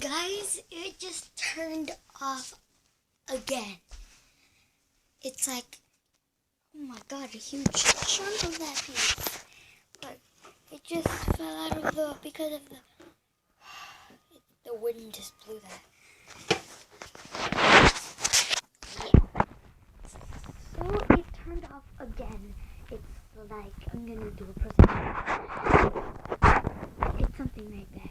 Guys, it just turned off again. It's like, oh my god, a huge chunk of that piece. But it just fell out of because of the wind just blew that. Yeah. So it turned off again. It's like, I'm gonna do a present. It's something like that.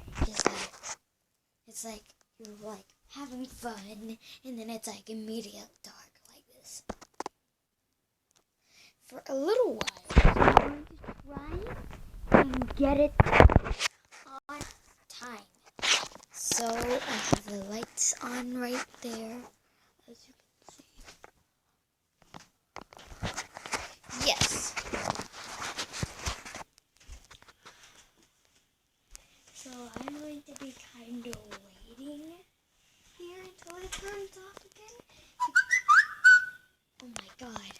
It's like you're like having fun, and then it's like immediate dark like this. For a little while, I'm going to try and get it on time. So I have the lights on right there, as you can see. Yes. So I'm going to be kind of waiting here until it turns off again. Oh my god.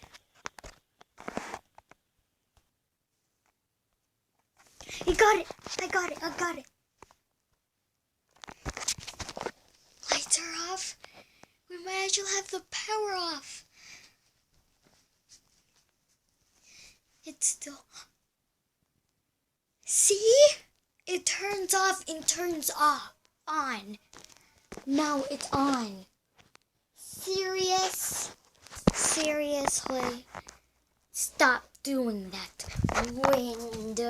I got it! I got it! Lights are off. We might as well have the power off. It's still... See? It turns off and turns off. On. Now it's on. Seriously? Stop doing that. Wind.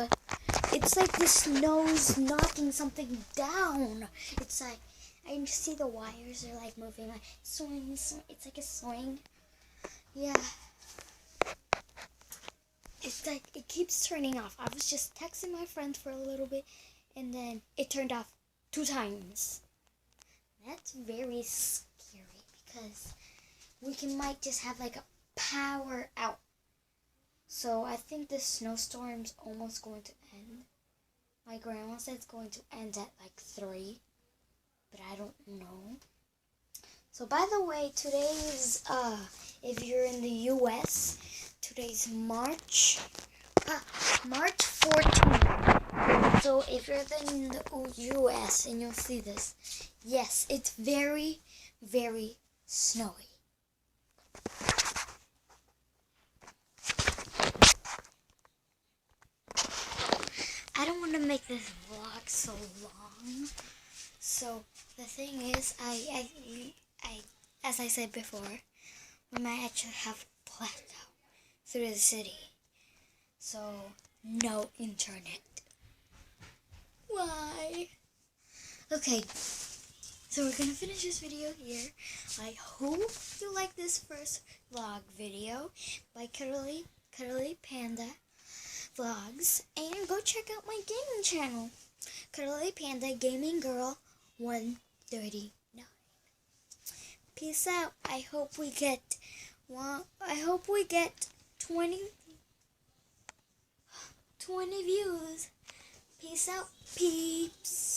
It's like the snow's knocking something down. It's like, I can see the wires are like moving, like swing. It's like a swing. Yeah. It's like, it keeps turning off. I was just texting my friend for a little bit, and then it turned off 2 times. That's very scary, because we might just have like a power out. So I think this snowstorm's almost going to end. My grandma said it's going to end at like 3, but I don't know. So by the way, today's, if you're in the US, today's March 14th. So if you're in the US and you'll see this, yes, it's very, very snowy. I don't want to make this vlog so long. So the thing is, I as I said before, we might actually have blackout through the city. So no internet. Why? Okay. So we're gonna finish this video here. I hope you like this first vlog video by Cuddly Panda Vlogs, and go check out my gaming channel, Cuddly Panda Gaming Girl 139. Peace out. I hope we get 20 views. Peace out, peeps.